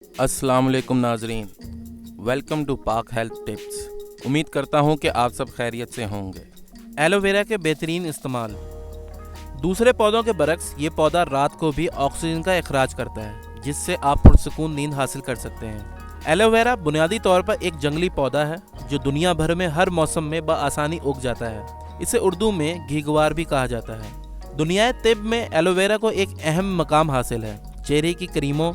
अस्सलाम वालेकुम नाजरीन, वेलकम टू पाक हेल्थ टिप्स। उम्मीद करता हूँ कि आप सब खैरियत से होंगे। एलोवेरा के बेहतरीन इस्तेमाल। दूसरे पौधों के बरक्स ये पौधा रात को भी ऑक्सीजन का इखराज करता है, जिससे आप पुरसुकून नींद हासिल कर सकते हैं। एलोवेरा बुनियादी तौर पर एक जंगली पौधा है जो दुनिया भर में हर मौसम में बआसानी उग जाता है। इसे उर्दू में घीगवार भी कहा जाता है। दुनियाए तिब में एलोवेरा को एक अहम मकाम हासिल है। चेहरे की क्रीमों,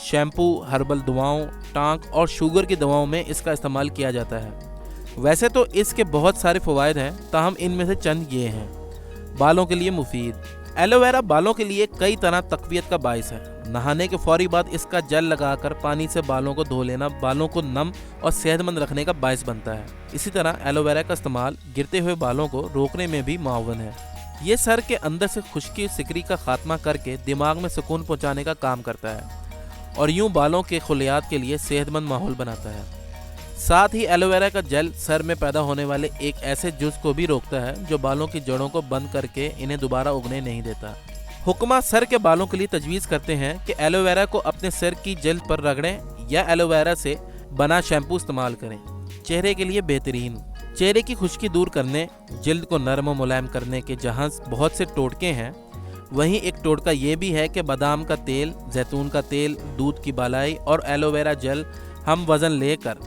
शैम्पू, हर्बल दवाओं, टांक और शुगर की दवाओं में इसका इस्तेमाल किया जाता है। वैसे तो इसके बहुत सारे फ़वाइद हैं, ताहम इनमें से चंद ये हैं। बालों के लिए मुफीद। एलोवेरा बालों के लिए कई तरह तक़वियत का बाइस है। नहाने के फौरी बाद इसका जेल लगाकर पानी से बालों को धो लेना बालों को नम और सेहतमंद रखने का बाइस बनता है। इसी तरह एलोवेरा का इस्तेमाल गिरते हुए बालों को रोकने में भी मुआवन है। ये सर के अंदर से खुश्की सिकरी का खात्मा करके दिमाग में सुकून पहुँचाने का काम करता है और यूं बालों के खुलियात के लिए सेहतमंद माहौल बनाता है। साथ ही एलोवेरा का जेल सर में पैदा होने वाले एक ऐसे जुज़ को भी रोकता है जो बालों की जड़ों को बंद करके इन्हें दोबारा उगने नहीं देता। हुक्मा सर के बालों के लिए तजवीज़ करते हैं कि एलोवेरा को अपने सर की जेल पर रगड़ें या एलोवेरा से बना शैम्पू इस्तेमाल करें। चेहरे के लिए बेहतरीन। चेहरे की खुश्की दूर करने, जल्द को नरम और मुलायम करने के जहाँ बहुत से टोटके हैं, वहीं एक टोटका ये भी है कि बादाम का तेल, जैतून का तेल, दूध की बालाई और एलोवेरा जेल हम वज़न लेकर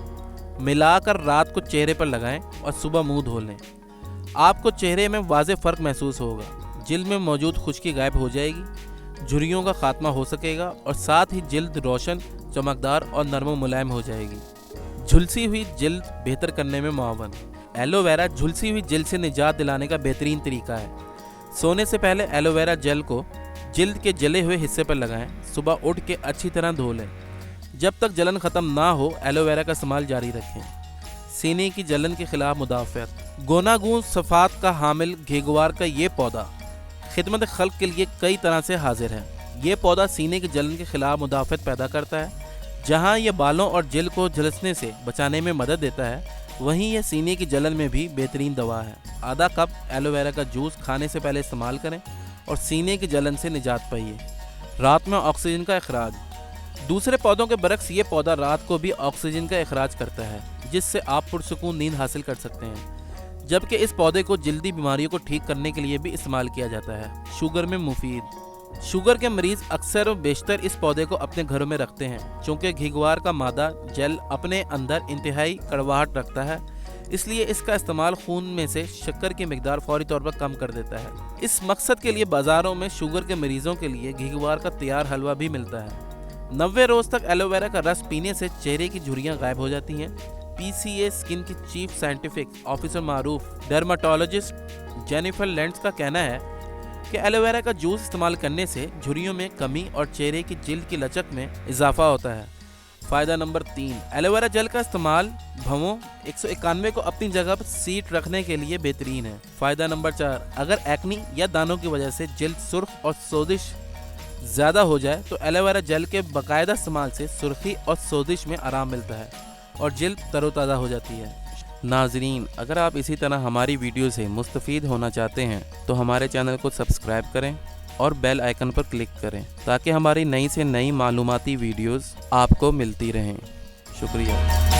मिलाकर रात को चेहरे पर लगाएं और सुबह मुंह धो लें। आपको चेहरे में वाज़ेह फ़र्क महसूस होगा। जिल्द में मौजूद खुश्की गायब हो जाएगी, झुर्रियों का खात्मा हो सकेगा और साथ ही जिल्द रोशन, चमकदार और नरम मुलायम हो जाएगी। झुलसी हुई जिल्द बेहतर करने में मुआवन। एलोवेरा झुलसी हुई जिल्द से निजात दिलाने का बेहतरीन तरीका है। सोने से पहले एलोवेरा जेल को जिल्द के जले हुए हिस्से पर लगाएं। सुबह उठ के अच्छी तरह धो लें। जब तक जलन ख़त्म ना हो एलोवेरा का इस्तेमाल जारी रखें। सीने की जलन के खिलाफ मुदाफ़अत। गोनागून सफ़ात का हामिल घीगवार का ये पौधा खिदमत खल्क के लिए कई तरह से हाजिर है। ये पौधा सीने की जलन के खिलाफ मुदाफ़अत पैदा करता है। जहाँ यह बालों और जेल को झुलसने से बचाने में मदद देता है, वहीं यह सीने की जलन में भी बेहतरीन दवा है। आधा कप एलोवेरा का जूस खाने से पहले इस्तेमाल करें और सीने की जलन से निजात पाइए। रात में ऑक्सीजन का इखराज। दूसरे पौधों के बरक्स ये पौधा रात को भी ऑक्सीजन का इखराज करता है, जिससे आप पुरसुकून नींद हासिल कर सकते हैं। जबकि इस पौधे को जल्दी बीमारियों को ठीक करने के लिए भी इस्तेमाल किया जाता है। शुगर में मुफीद। शुगर के मरीज अक्सर और बेशतर इस पौधे को अपने घरों में रखते हैं, चूँकि घीगवार का मादा जेल अपने अंदर इंतहाई कड़वाहट रखता है, इसलिए इसका इस्तेमाल खून में से शक्कर की मिकदार फौरी तौर पर कम कर देता है। इस मकसद के लिए बाज़ारों में शुगर के मरीजों के लिए घीगवार का तैयार हलवा भी मिलता है। 90 रोज़ तक एलोवेरा का रस पीने से चेहरे की झुर्रियाँ गायब हो जाती हैं। PCA स्किन की चीफ साइंटिफिक ऑफिसर मारूफ डर्माटोलॉजिस्ट जेनिफर लेंट्स का कहना है कि एलोवेरा का जूस इस्तेमाल करने से झुर्रियों में कमी और चेहरे की जिल्द की लचक में इजाफा होता है। फ़ायदा नंबर 3, एलोवेरा जेल का इस्तेमाल भवों 191 को अपनी जगह पर सीट रखने के लिए बेहतरीन है। फ़ायदा नंबर 4, अगर एक्नी या दानों की वजह से जिल्द सुर्ख और सोजिश ज़्यादा हो जाए तो एलोवेरा जेल के बाकायदा इस्तेमाल से सुर्खी और सोजिश में आराम मिलता है और जिल्द तरोताज़ा हो जाती है। नाजरीन, अगर आप इसी तरह हमारी वीडियो से मुस्तफ़ीद होना चाहते हैं तो हमारे चैनल को सब्सक्राइब करें और बेल आइकन पर क्लिक करें ताकि हमारी नई से नई मालूमाती वीडियोस आपको मिलती रहें। शुक्रिया।